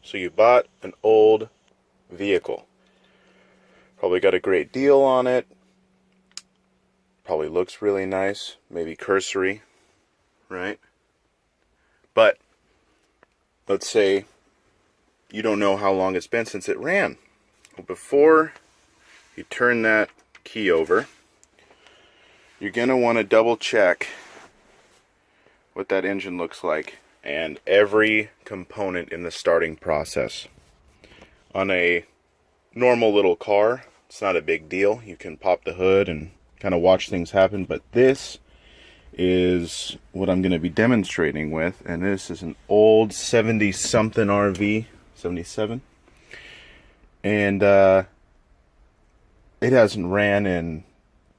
So you bought an old vehicle. Probably got a great deal on it. Probably looks really nice. Maybe cursory, right? But let's say you don't know how long it's been since it ran. Well, before you turn that key over, you're going to want to double check what that engine looks like and every component in the starting process. On a normal little car, it's not a big deal. You can pop the hood and kind of watch things happen, but this is what I'm going to be demonstrating with, and this is an old 70 something RV, 77, and it hasn't ran in,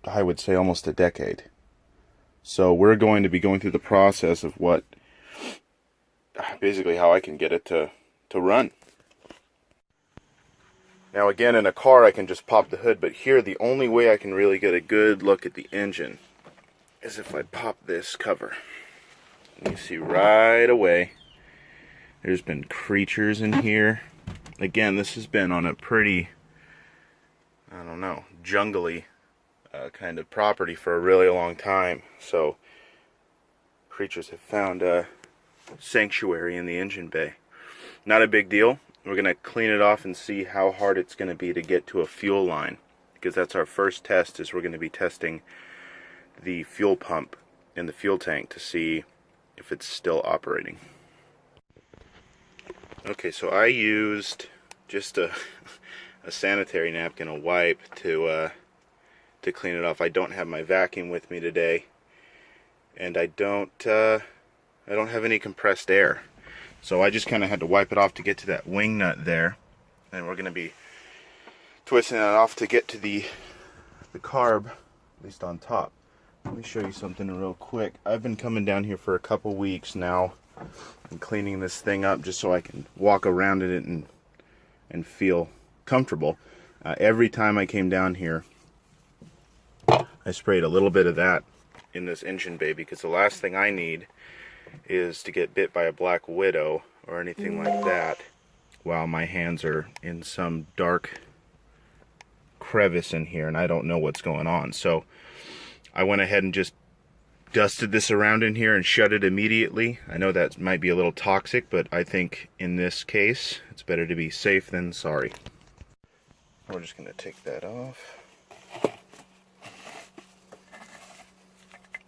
I would say, almost a decade. So we're going to be going through the process of what, basically how I can get it to run. Now again, in a car I can just pop the hood, but here the only way I can really get a good look at the engine is if I pop this cover. And you see right away there's been creatures in here. Again, this has been on a pretty, I don't know, jungly kind of property for a really long time. So creatures have found a sanctuary in the engine bay. Not a big deal. We're going to clean it off and see how hard it's going to be to get to a fuel line, because that's our first test. Is we're going to be testing the fuel pump in the fuel tank to see if it's still operating. Okay, so I used just a sanitary napkin, a wipe, to clean it off. I don't have my vacuum with me today, and I don't have any compressed air. So I just kind of had to wipe it off to get to that wing nut there. And we're going to be twisting that off to get to the carb, at least on top. Let me show you something real quick. I've been coming down here for a couple weeks now and cleaning this thing up just so I can walk around in it and feel comfortable. Every time I came down here, I sprayed a little bit of that in this engine bay, because the last thing I need is to get bit by a black widow or anything like that while my hands are in some dark crevice in here and I don't know what's going on. So I went ahead and just dusted this around in here and shut it immediately. I know that might be a little toxic, but I think in this case it's better to be safe than sorry. We're just going to take that off.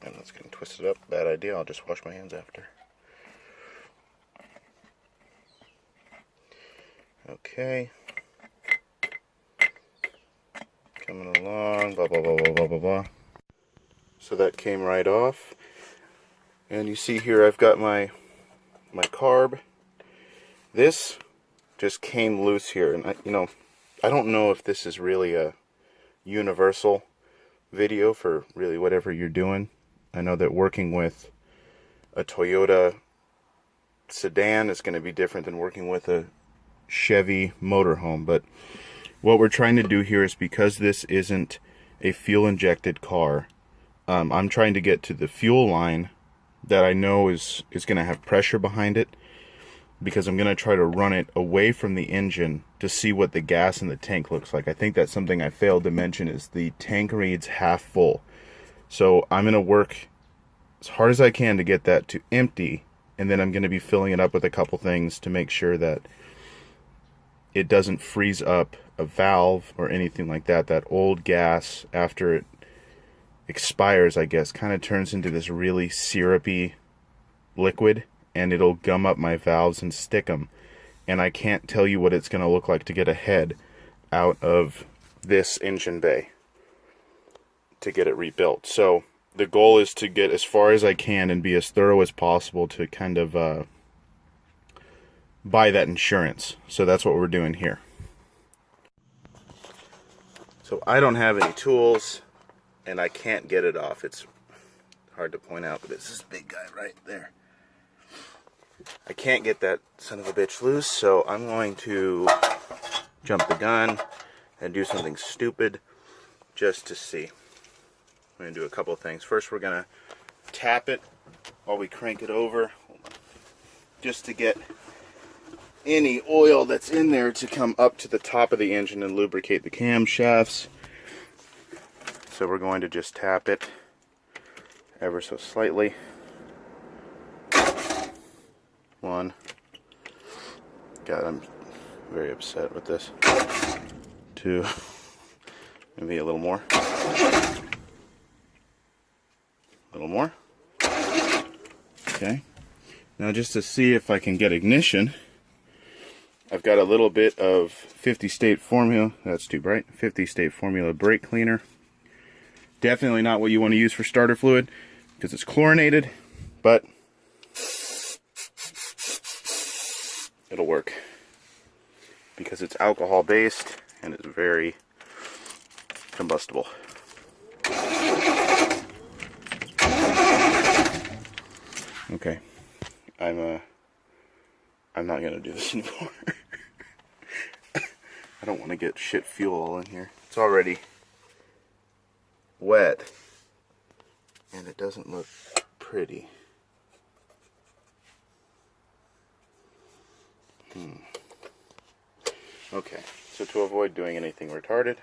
And let's get twisted up. Bad idea. I'll just wash my hands after. Okay. Coming along. Blah, blah, blah, blah, blah, blah, blah. So that came right off. And you see here I've got my carb. This just came loose here. And I don't know if this is really a universal video for really whatever you're doing. I know that working with a Toyota sedan is going to be different than working with a Chevy motorhome, but what we're trying to do here is, because this isn't a fuel injected car, I'm trying to get to the fuel line that I know is going to have pressure behind it, because I'm going to try to run it away from the engine to see what the gas in the tank looks like. I think that's something I failed to mention, is the tank reads half full. So I'm going to work as hard as I can to get that to empty, and then I'm going to be filling it up with a couple things to make sure that it doesn't freeze up a valve or anything like that. That old gas, after it expires, I guess, kind of turns into this really syrupy liquid, and it'll gum up my valves and stick them. And I can't tell you what it's going to look like to get a head out of this engine bay to get it rebuilt. So the goal is to get as far as I can and be as thorough as possible to kind of buy that insurance. So that's what we're doing here. So I don't have any tools and I can't get it off. It's hard to point out, but it's this big guy right there. I can't get that son of a bitch loose, so I'm going to jump the gun and do something stupid just to see. We're going to do a couple things. First, we're going to tap it while we crank it over, just to get any oil that's in there to come up to the top of the engine and lubricate the camshafts. So we're going to just tap it ever so slightly. 1. God, I'm very upset with this. 2. Maybe a little more. A little more. Okay. Now just to see if I can get ignition, I've got a little bit of 50-state formula. That's too bright. 50-state formula brake cleaner. Definitely not what you want to use for starter fluid because it's chlorinated, but it'll work because it's alcohol based and it's very combustible. Okay, I'm not gonna do this anymore. I don't want to get shit fuel all in here. It's already wet and it doesn't look pretty. Okay, so to avoid doing anything retarded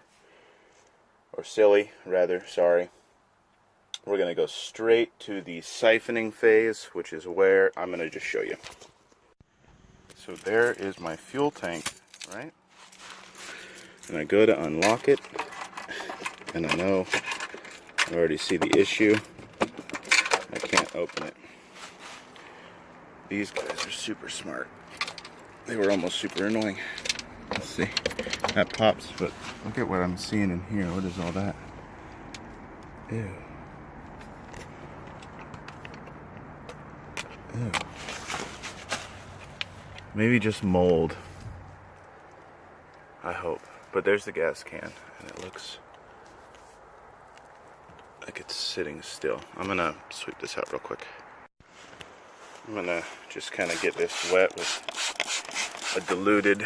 or silly, rather, sorry, we're going to go straight to the siphoning phase, which is where I'm going to just show you. So there is my fuel tank, right? And I go to unlock it, and I know I already see the issue. I can't open it. These guys are super smart. They were almost super annoying. Let's see. That pops, but look at what I'm seeing in here. What is all that? Ew. Ew. Maybe just mold. I hope. But there's the gas can, and it looks like it's sitting still. I'm gonna sweep this out real quick. I'm gonna just kind of get this wet with a diluted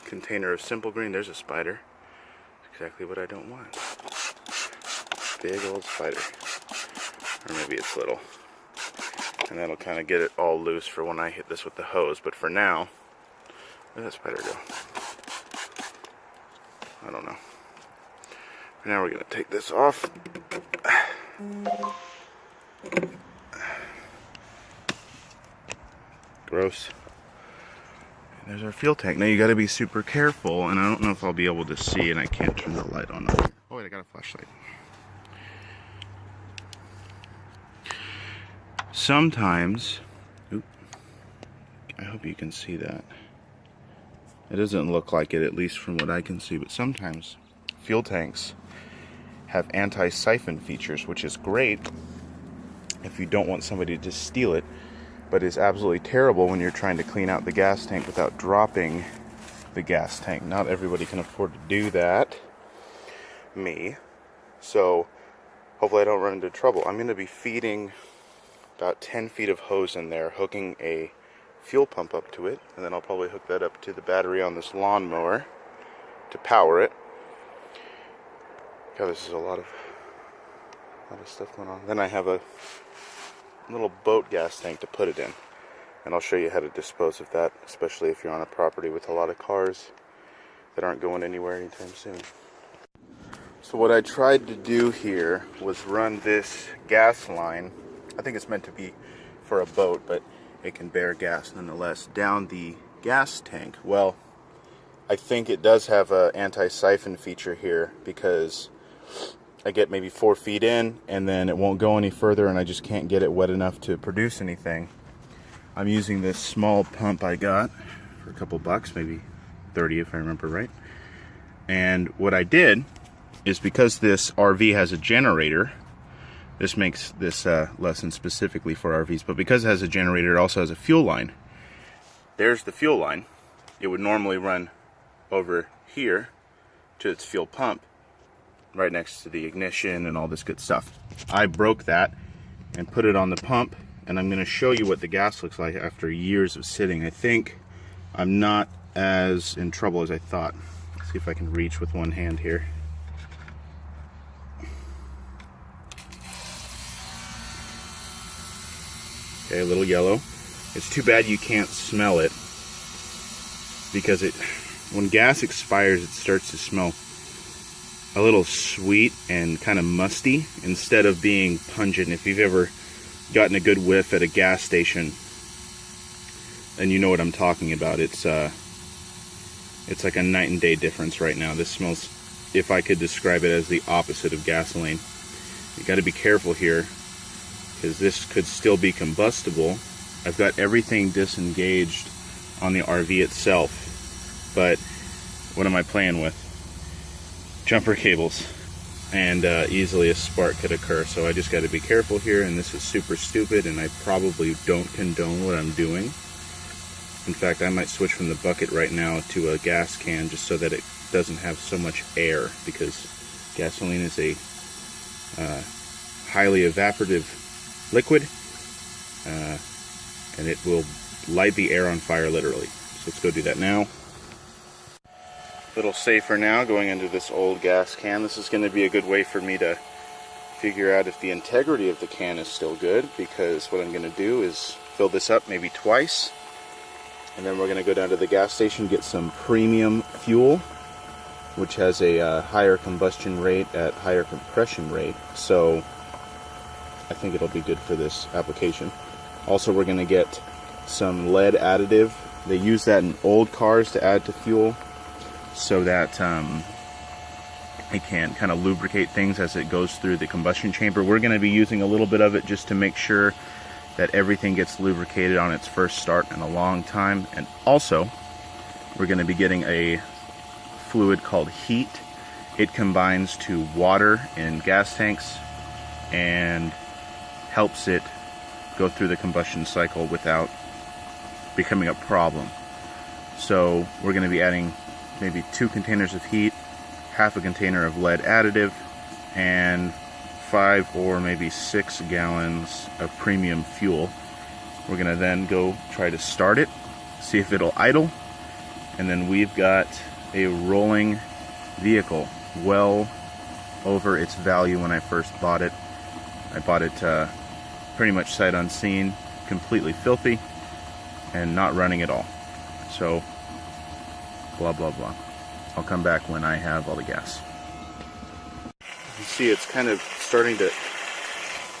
container of Simple Green. There's a spider. Exactly what I don't want. Big old spider. Or maybe it's little. And that'll kind of get it all loose for when I hit this with the hose. But for now, where'd that spider go? I don't know. For now we're going to take this off. Gross. And there's our fuel tank. Now you got to be super careful, and I don't know if I'll be able to see, and I can't turn the light on. Oh wait, I got a flashlight. Sometimes, I hope you can see that. It doesn't look like it, at least from what I can see, but sometimes fuel tanks have anti-siphon features, which is great if you don't want somebody to steal it, but is absolutely terrible when you're trying to clean out the gas tank without dropping the gas tank. Not everybody can afford to do that. Me. So hopefully I don't run into trouble. I'm going to be feeding about 10 feet of hose in there, hooking a fuel pump up to it, and then I'll probably hook that up to the battery on this lawnmower to power it. God, this is a lot of stuff going on. Then I have a little boat gas tank to put it in, and I'll show you how to dispose of that, especially if you're on a property with a lot of cars that aren't going anywhere anytime soon. So what I tried to do here was run this gas line, I think it's meant to be for a boat, but it can bear gas nonetheless, down the gas tank. Well, I think it does have an anti-siphon feature here, because I get maybe 4 feet in and then it won't go any further, and I just can't get it wet enough to produce anything. I'm using this small pump I got for a couple bucks, maybe 30 if I remember right. And what I did is, because this RV has a generator, this makes this lesson specifically for RVs, but because it has a generator, it also has a fuel line. There's the fuel line. It would normally run over here to its fuel pump, right next to the ignition and all this good stuff. I broke that and put it on the pump, and I'm going to show you what the gas looks like after years of sitting. I think I'm not as in trouble as I thought. Let's see if I can reach with one hand here. Okay, a little yellow. It's too bad you can't smell it. because when gas expires, it starts to smell a little sweet and kind of musty instead of being pungent. If you've ever gotten a good whiff at a gas station, and you know what I'm talking about, it's like a night and day difference right now. This smells, if I could describe it, as the opposite of gasoline. You got to be careful here, because this could still be combustible. I've got everything disengaged on the RV itself, but what am I playing with? Jumper cables, and easily a spark could occur. So I just got to be careful here, and this is super stupid, and I probably don't condone what I'm doing. In fact, I might switch from the bucket right now to a gas can just so that it doesn't have so much air, because gasoline is a highly evaporative liquid, and it will light the air on fire literally. So let's go do that now. A little safer now, going into this old gas can. This is going to be a good way for me to figure out if the integrity of the can is still good, because what I'm going to do is fill this up maybe twice, and then we're going to go down to the gas station, get some premium fuel, which has a higher combustion rate at higher compression rate. So I think it'll be good for this application. Also, we're going to get some lead additive. They use that in old cars to add to fuel, so that it can kind of lubricate things as it goes through the combustion chamber. We're going to be using a little bit of it just to make sure that everything gets lubricated on its first start in a long time. And also, we're going to be getting a fluid called heat. It combines to water in gas tanks and helps it go through the combustion cycle without becoming a problem. So we're going to be adding maybe 2 containers of heat, half a container of lead additive, and 5 or maybe 6 gallons of premium fuel. We're going to then go try to start it, see if it'll idle, and then we've got a rolling vehicle well over its value when I first bought it. I bought it pretty much sight unseen, completely filthy, and not running at all. So blah blah blah. I'll come back when I have all the gas. You see it's kind of starting to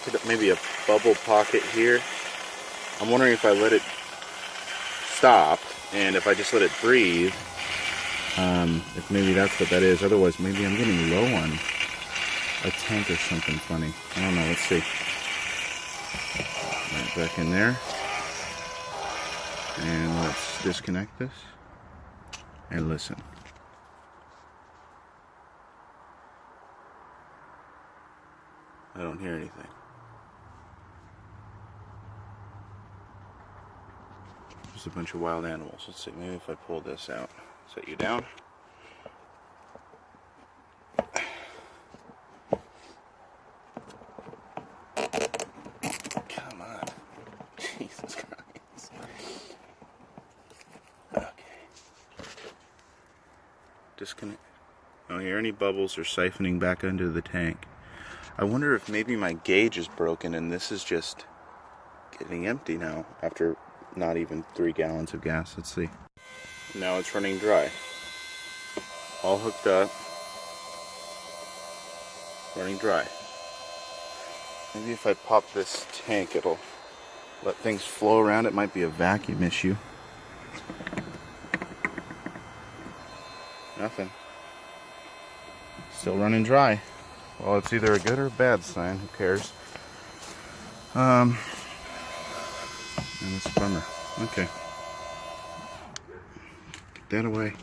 hit up maybe a bubble pocket here. I'm wondering if I let it stop, and if I just let it breathe, if maybe that's what that is. Otherwise, maybe I'm getting low on a tank or something funny. I don't know, let's see. Right back in there. And let's disconnect this and listen. I don't hear anything. Just a bunch of wild animals. Let's see, maybe if I pull this out. Set you down. Come on. Jesus Christ. Okay. Disconnect. I don't hear any bubbles or siphoning back into the tank. I wonder if maybe my gauge is broken and this is just getting empty now after not even 3 gallons of gas. Let's see. Now it's running dry. All hooked up. Running dry. Maybe if I pop this tank, it'll let things flow around. It might be a vacuum issue. Nothing. Still running dry. Well, it's either a good or a bad sign. Who cares? And it's a bummer. Okay. Get that away.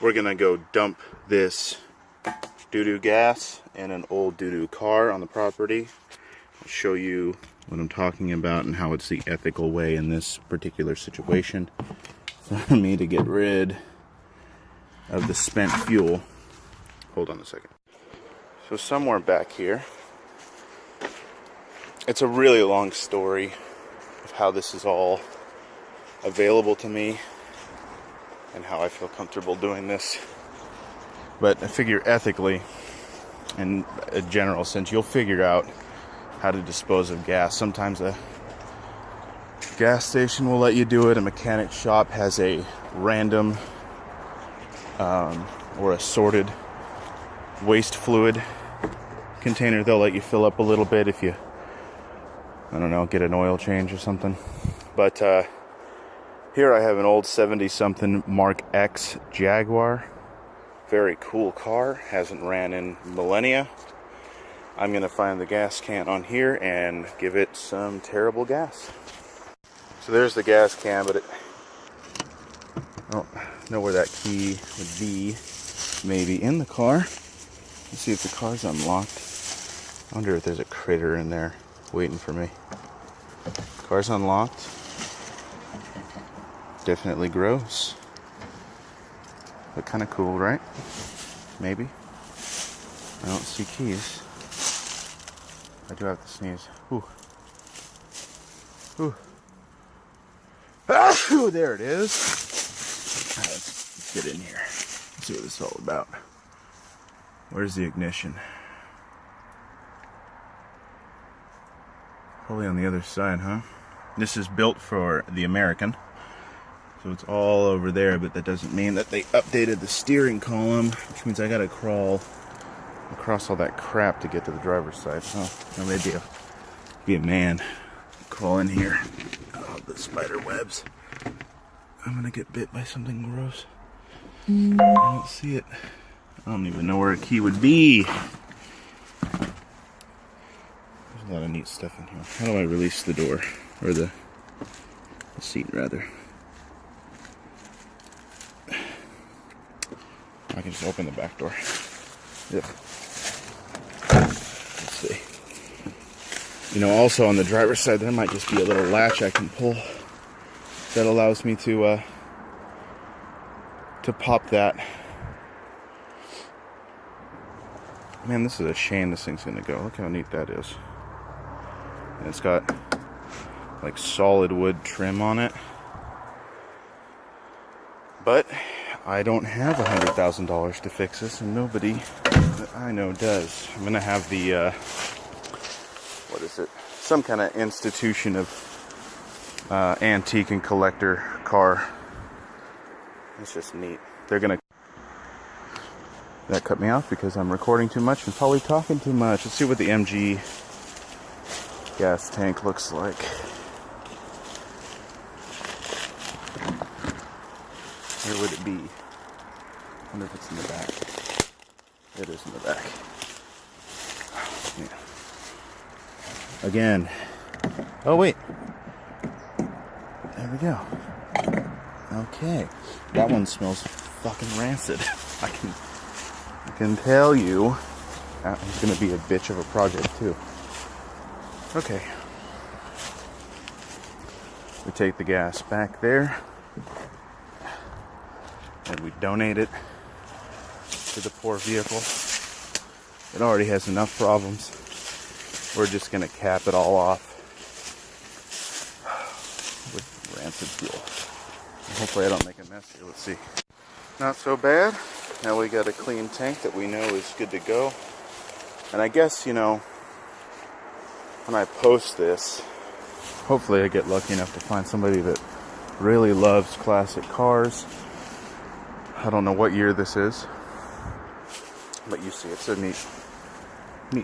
We're gonna go dump this doo-doo gas in an old doo-doo car on the property. I'll show you what I'm talking about and how it's the ethical way in this particular situation for me to get rid of the spent fuel. Hold on a second. So somewhere back here, it's a really long story of how this is all available to me and how I feel comfortable doing this. But I figure ethically, in a general sense, you'll figure out how to dispose of gas. Sometimes a Gas station will let you do it. A mechanic shop has a random or assorted waste fluid container. They'll let you fill up a little bit if you, I don't know, get an oil change or something. But here I have an old 70-something Mark X Jaguar. Very cool car. Hasn't ran in millennia. I'm going to find the gas can on here and give it some terrible gas. So there's the gas can, but I don't know where that key would be. Maybe in the car. Let's see if the car's unlocked. I wonder if there's a critter in there waiting for me. Car's unlocked. Definitely gross. But kind of cool, right? Maybe. I don't see keys. I do have to sneeze. Ooh. Ooh. Ah, there it is. Right, let's get in here. Let's see what this is all about. Where's the ignition? Probably on the other side, huh? This is built for the American. So it's all over there, but that doesn't mean that they updated the steering column, which means I gotta crawl across all that crap to get to the driver's side. Oh, now maybe be a man. Crawl in here. Oh, the spider webs. I'm gonna get bit by something gross. I don't see it. I don't even know where a key would be. There's a lot of neat stuff in here. How do I release the door? Or the seat, rather. I can just open the back door. Yep. Let's see. You know, also on the driver's side, there might just be a little latch I can pull that allows me to pop that. Man, this is a shame this thing's gonna go. Look how neat that is. And it's got like solid wood trim on it. But I don't have $100,000 to fix this, and nobody that I know does. I'm gonna have the what is it? Some kind of institution of antique and collector car. It's just neat. They're gonna. That cut me off because I'm recording too much and probably talking too much. Let's see what the MG gas tank looks like. Where would it be? I wonder if it's in the back. It is in the back. Yeah. Again. Oh, wait. There we go. Okay. That one smells fucking rancid. I can tell you that one's going to be a bitch of a project, too. Okay. We take the gas back there. And we donate it to the poor vehicle. It already has enough problems. We're just going to cap it all off with rancid fuel. And hopefully I don't make a mess here. Let's see. Not so bad. Now we got a clean tank that we know is good to go. And I guess, you know, when I post this, hopefully I get lucky enough to find somebody that really loves classic cars. I don't know what year this is, but you see it's a neat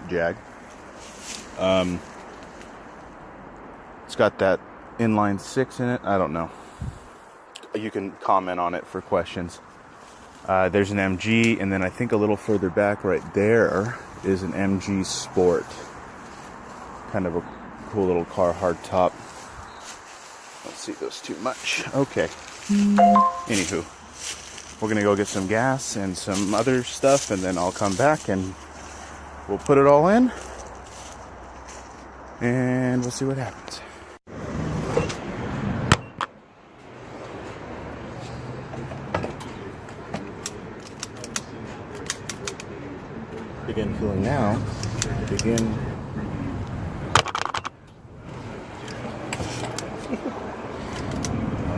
Jag. It's got that inline 6 in it. I don't know. You can comment on it for questions. There's an MG, and then I think a little further back right there is an MG Sport. Kind of a cool little car, hard top. Don't see those too much. Okay. Anywho. We're gonna go get some gas and some other stuff, and then I'll come back and we'll put it all in and we'll see what happens. Begin fueling now. Begin.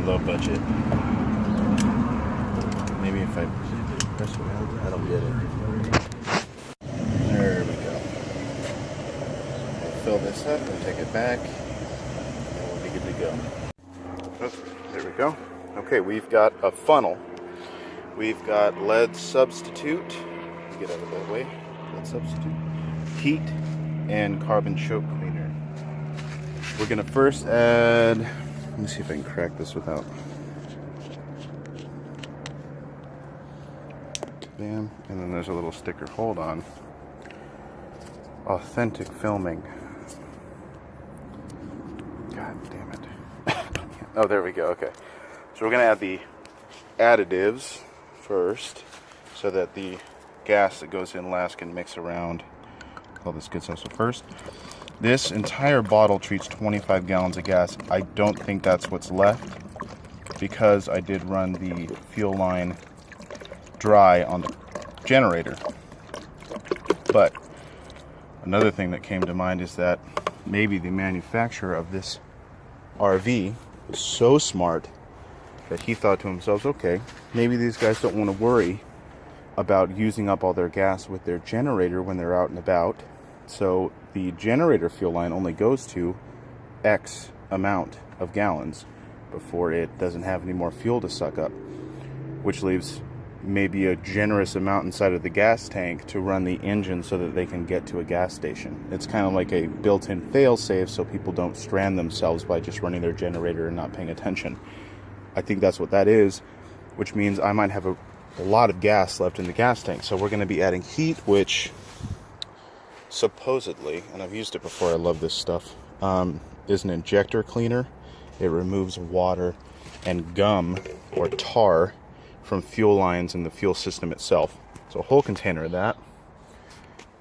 Low budget. Maybe if I press around, that'll get it. There we go. We'll fill this up and take it back, and we'll be good to go. we go. Okay, we've got a funnel. We've got lead substitute. Get out of that way. Lead substitute. Heat and carbon choke cleaner. We're gonna first add. Let me see if I can crack this without. Bam. And then there's a little sticker. Hold on. Authentic filming. God damn it. Oh, there we go. Okay. So we're going to add the additives first so that the gas that goes in last can mix around all this good stuff. So first, this entire bottle treats 25 gallons of gas. I don't think that's what's left because I did run the fuel line dry on the generator. But another thing that came to mind is that maybe the manufacturer of this RV was so smart that he thought to himself, okay, maybe these guys don't want to worry about using up all their gas with their generator when they're out and about. So the generator fuel line only goes to X amount of gallons before it doesn't have any more fuel to suck up, which leaves maybe a generous amount inside of the gas tank to run the engine so that they can get to a gas station. It's kind of like a built-in fail-safe so people don't strand themselves by just running their generator and not paying attention. I think that's what that is, which means I might have a lot of gas left in the gas tank. So we're going to be adding heat, which supposedly, and I've used it before, I love this stuff, is an injector cleaner. It removes water and gum or tar from fuel lines in the fuel system itself. So a whole container of that.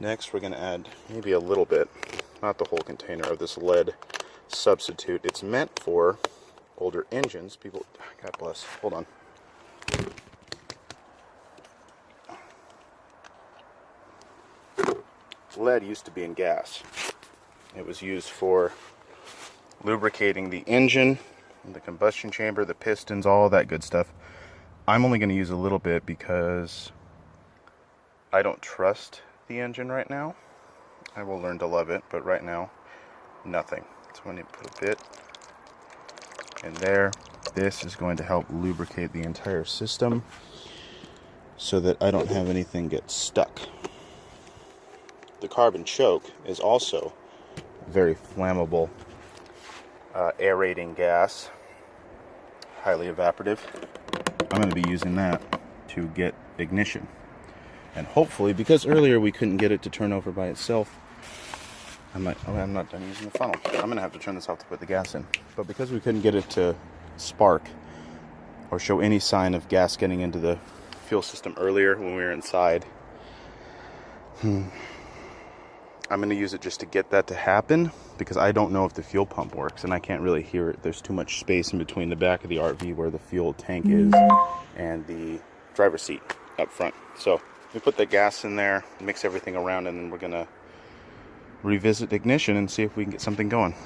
Next we're going to add maybe a little bit, not the whole container, of this lead substitute. It's meant for older engines. People, God bless, hold on. Lead used to be in gas. It was used for lubricating the engine, the combustion chamber, the pistons, all of that good stuff. I'm only going to use a little bit because I don't trust the engine right now. I will learn to love it, but right now, nothing. So I'm going to put a bit in there. This is going to help lubricate the entire system so that I don't have anything get stuck. The carbon choke is also very flammable, aerating gas, highly evaporative. I'm going to be using that to get ignition. And hopefully, because earlier we couldn't get it to turn over by itself, I'm not done using the funnel. I'm going to have to turn this off to put the gas in. But because we couldn't get it to spark or show any sign of gas getting into the fuel system earlier when we were inside, I'm going to use it just to get that to happen, because I don't know if the fuel pump works and I can't really hear it. There's too much space in between the back of the RV where the fuel tank is and the driver's seat up front. So we put the gas in there, mix everything around, and then we're going to revisit ignition and see if we can get something going.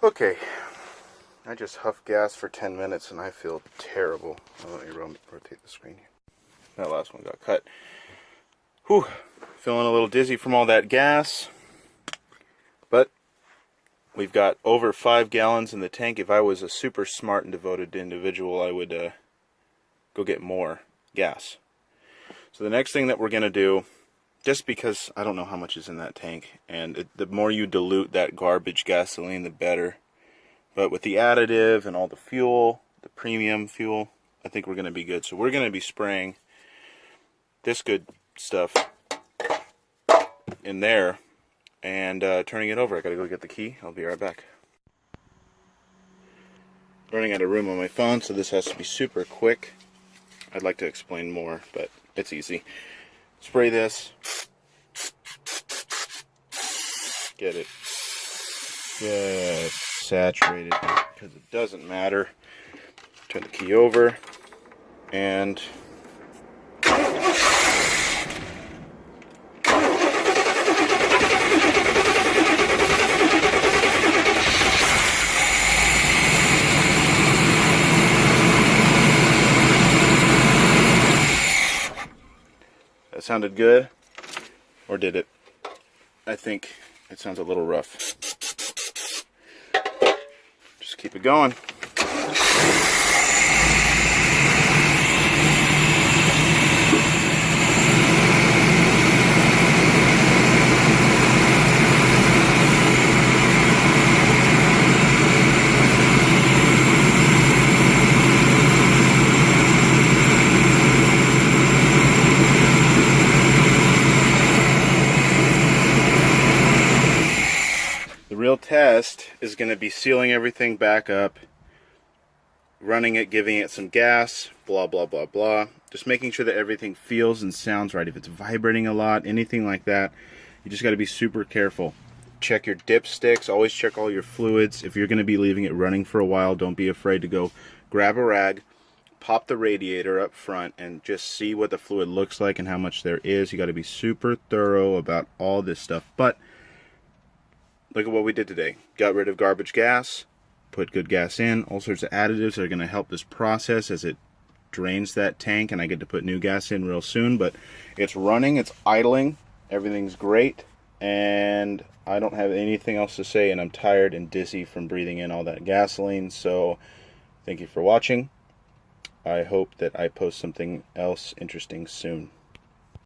Okay, I just huffed gas for 10 minutes and I feel terrible. Let me rotate the screen here. That last one got cut. Whew. Feeling a little dizzy from all that gas, but we've got over 5 gallons in the tank. If I was a super smart and devoted individual, I would go get more gas. So the next thing that we're going to do, just because I don't know how much is in that tank, and the more you dilute that garbage gasoline, the better. But with the additive and all the fuel, the premium fuel, I think we're going to be good. So we're going to be spraying this good stuff in there and turning it over. I gotta go get the key. I'll be right back. Running out of room on my phone, so this has to be super quick. I'd like to explain more, but it's easy. Spray this. Get it just saturated, because it doesn't matter. Turn the key over and that sounded good, or did it? I think it sounds a little rough. Just keep it going. The real test is going to be sealing everything back up, running it, giving it some gas, blah, blah, blah, blah. Just making sure that everything feels and sounds right. If it's vibrating a lot, anything like that, you just got to be super careful. Check your dipsticks. Always check all your fluids. If you're going to be leaving it running for a while, don't be afraid to go grab a rag, pop the radiator up front, and just see what the fluid looks like and how much there is. You got to be super thorough about all this stuff. But look at what we did today. Got rid of garbage gas, put good gas in, all sorts of additives that are going to help this process as it drains that tank, and I get to put new gas in real soon. But it's running, it's idling, everything's great, and I don't have anything else to say, and I'm tired and dizzy from breathing in all that gasoline. So thank you for watching. I hope that I post something else interesting soon.